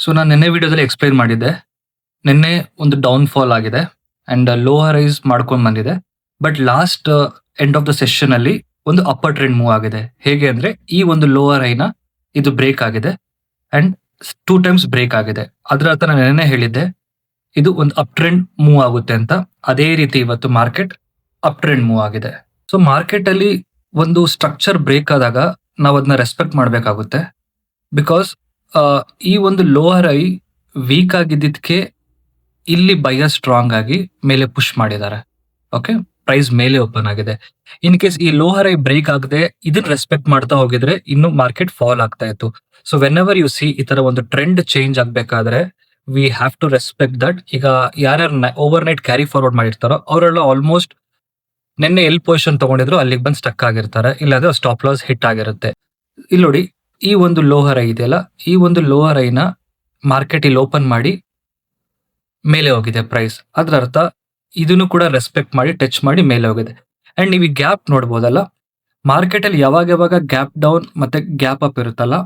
So ನಾನು ನಿನ್ನೆ ವಿಡಿಯೋದಲ್ಲಿ ಎಕ್ಸ್‌ಪ್ಲೇನ್ ಮಾಡಿದ್ದೆ. ನಿನ್ನೆ ಒಂದು ಡೌನ್ ಫಾಲ್ ಆಗಿದೆ ಅಂಡ್ ಲೋವರ್ ರೈಸ್ ಮಾಡ್ಕೊಂಡು ಬಂದಿದೆ. But last end of the session ಅಲ್ಲಿ ಒಂದು ಅಪ್ಪರ್ ಟ್ರೆಂಡ್ ಮೂವ್ ಆಗಿದೆ. ಹೇಗೆ ಅಂದ್ರೆ ಈ ಒಂದು ಲೋವರ್ ಹೈನ ಇದು ಬ್ರೇಕ್ ಆಗಿದೆ ಅಂಡ್ 2 ಟೈಮ್ಸ್ ಬ್ರೇಕ್ ಆಗಿದೆ. ಅದರ ಅರ್ಥ ನಾನು ನಿನ್ನೆ ಹೇಳಿದ್ದೆ ಇದು ಒಂದು ಅಪ್ ಟ್ರೆಂಡ್ ಮೂವ್ ಆಗುತ್ತೆ ಅಂತ. ಅದೇ ರೀತಿ ಇವತ್ತು ಮಾರ್ಕೆಟ್ ಅಪ್ ಟ್ರೆಂಡ್ ಮೂವ್ ಆಗಿದೆ. ಸೊ ಮಾರ್ಕೆಟ್ ಅಲ್ಲಿ ಒಂದು ಸ್ಟ್ರಕ್ಚರ್ ಬ್ರೇಕ್ ಆದಾಗ ನಾವು ಅದನ್ನ ರೆಸ್ಪೆಕ್ಟ್ ಮಾಡಬೇಕಾಗುತ್ತೆ. ಬಿಕಾಸ್ ಈ ಒಂದು ಲೋವರ್ ಐ ವೀಕ್ ಆಗಿದ್ದಕ್ಕೆ ಇಲ್ಲಿ ಬೈಯರ್ ಸ್ಟ್ರಾಂಗ್ ಆಗಿ ಮೇಲೆ ಪುಷ್ ಮಾಡಿದ್ದಾರೆ. ಓಕೆ, ಪ್ರೈಸ್ ಮೇಲೆ ಓಪನ್ ಆಗಿದೆ. ಇನ್ ಕೇಸ್ ಈ ಲೋವರ್ ಐ ಬ್ರೇಕ್ ಆಗದೆ ಇದನ್ನ ರೆಸ್ಪೆಕ್ಟ್ ಮಾಡ್ತಾ ಹೋಗಿದ್ರೆ ಇನ್ನು ಮಾರ್ಕೆಟ್ ಫಾಲ್ ಆಗ್ತಾ ಇತ್ತು. So whenever you see ಈ ತರ ಒಂದು ಟ್ರೆಂಡ್ ಚೇಂಜ್ ಆಗ್ಬೇಕಾದ್ರೆ we have to respect that. ಈಗ ಯಾರ್ಯಾರು ಓವರ್ ನೈಟ್ ಕ್ಯಾರಿ ಫಾರ್ವರ್ಡ್ ಮಾಡಿರ್ತಾರೋ ಅವರೆಲ್ಲ ಆಲ್ಮೋಸ್ಟ್ ನಿನ್ನೆ ಎಲ್ ಪೊಸಿಷನ್ ತಗೊಂಡಿದ್ರು ಅಲ್ಲಿಗೆ ಬಂದು ಸ್ಟಕ್ ಆಗಿರ್ತಾರೆ, ಇಲ್ಲಾಂದ್ರೆ ಸ್ಟಾಪ್ ಲಾಸ್ ಹಿಟ್ ಆಗಿರುತ್ತೆ. ಇಲ್ಲಿ ನೋಡಿ, ಈ ಒಂದು ಲೋವರ್ ಐ ಇದೆಯಲ್ಲ, ಈ ಒಂದು ಲೋವರ್ ಐನ ಮಾರ್ಕೆಟ್ ಇಲ್ಲಿ ಓಪನ್ ಮಾಡಿ ಮೇಲೆ ಹೋಗಿದೆ ಪ್ರೈಸ್. ಅದ್ರ ಅರ್ಥ ಇದನ್ನು ಕೂಡ ರೆಸ್ಪೆಕ್ಟ್ ಮಾಡಿ ಟಚ್ ಮಾಡಿ ಮೇಲೆ ಹೋಗಿದೆ. ಅಂಡ್ ನೀವು ಈ ಗ್ಯಾಪ್ ನೋಡ್ಬೋದಲ್ಲ, ಮಾರ್ಕೆಟ್ ಅಲ್ಲಿ ಯಾವಾಗ ಗ್ಯಾಪ್ ಡೌನ್ ಮತ್ತೆ ಗ್ಯಾಪ್ ಅಪ್ ಇರುತ್ತಲ್ಲ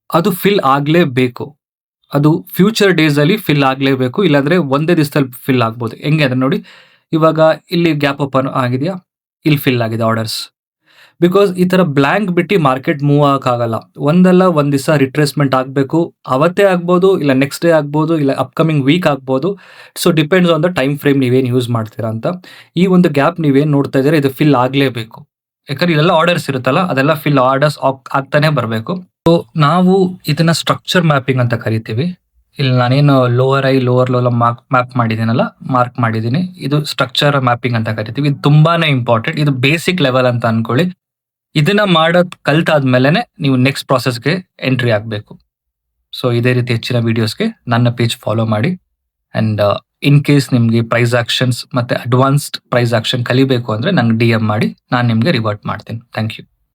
ಅದು ಫಿಲ್ ಆಗ್ಲೇಬೇಕು. ಅದು ಫ್ಯೂಚರ್ ಡೇಸ್ ಅಲ್ಲಿ ಫಿಲ್ ಆಗ್ಲೇಬೇಕು, ಇಲ್ಲಾಂದ್ರೆ ಒಂದೇ ದಿವಸದಲ್ಲಿ ಫಿಲ್ ಆಗ್ಬೋದು. ಹೆಂಗೆ ಅಂದ್ರೆ ನೋಡಿ, ಇವಾಗ ಇಲ್ಲಿ ಗ್ಯಾಪ್ ಅಪ್ ಆಗಿದೆಯಾ, ಇಲ್ಲಿ ಫಿಲ್ ಆಗಿದೆ ಆರ್ಡರ್ಸ್. ಬಿಕಾಸ್ ಈ ತರ ಬ್ಲಾಂಕ್ ಬಿಟ್ಟು ಮಾರ್ಕೆಟ್ ಮೂವ್ ಆಗಕ್ಕಾಗಲ್ಲ. ಒಂದಲ್ಲ ಒಂದ್ ದಿವಸ ರಿಟ್ರೇಸ್ಮೆಂಟ್ ಆಗ್ಬೇಕು. ಅವತ್ತೇ ಆಗ್ಬೋದು, ಇಲ್ಲ ನೆಕ್ಸ್ಟ್ ಡೇ ಆಗ್ಬೋದು, ಇಲ್ಲ ಅಪ್ಕಮಿಂಗ್ ವೀಕ್ ಆಗ್ಬೋದು. So depends on the time frame ನೀವೇನು ಯೂಸ್ ಮಾಡ್ತೀರಾ ಅಂತ. ಈ ಒಂದು ಗ್ಯಾಪ್ ನೀವೇನು ನೋಡ್ತಾ ಇದ್ದೀರಾ ಇದು ಫಿಲ್ ಆಗ್ಲೇಬೇಕು. ಯಾಕಂದ್ರೆ ಇಲ್ಲೆಲ್ಲ ಆರ್ಡರ್ಸ್ ಇರುತ್ತಲ್ಲ ಅದೆಲ್ಲ ಫಿಲ್ ಆರ್ಡರ್ಸ್ ಆಗ್ತಾನೆ ಬರಬೇಕು. ಸೊ ನಾವು ಇದನ್ನ ಸ್ಟ್ರಕ್ಚರ್ ಮ್ಯಾಪಿಂಗ್ ಅಂತ ಕರಿತೀವಿ. ಇಲ್ಲಿ ನಾನೇನು lower I lower low map ಮಾಡಿದ್ದೀನಲ್ಲ, ಮಾರ್ಕ್ ಮಾಡಿದ್ದೀನಿ, ಇದು ಸ್ಟ್ರಕ್ಚರ್ ಮ್ಯಾಪಿಂಗ್ ಅಂತ ಕರಿತೀವಿ. ಇದು ತುಂಬಾನೇ ಇಂಪಾರ್ಟೆಂಟ್. ಇದು ಬೇಸಿಕ್ ಲೆವೆಲ್ ಅಂತ ಅನ್ಕೊಳ್ಳಿ. ಇದನ್ನ ಮಾಡೋದ್ ಕಲ್ತಾದ್ಮೇಲೆ ನೀವು ನೆಕ್ಸ್ಟ್ ಪ್ರಾಸೆಸ್ಗೆ ಎಂಟ್ರಿ ಆಗಬೇಕು. ಸೊ ಇದೇ ರೀತಿ ಹೆಚ್ಚಿನ ವಿಡಿಯೋಸ್ಗೆ ನನ್ನ ಪೇಜ್ ಫಾಲೋ ಮಾಡಿ. ಅಂಡ್ ಇನ್ ಕೇಸ್ ನಿಮ್ಗೆ ಪ್ರೈಸ್ ಆಕ್ಷನ್ಸ್ ಮತ್ತೆ ಅಡ್ವಾನ್ಸ್ಡ್ ಪ್ರೈಸ್ ಆಕ್ಷನ್ ಕಲಿಬೇಕು ಅಂದ್ರೆ ನಂಗೆ DM ಮಾಡಿ, ನಾನು ನಿಮ್ಗೆ ರಿವರ್ಟ್ ಮಾಡ್ತೀನಿ. Thank you.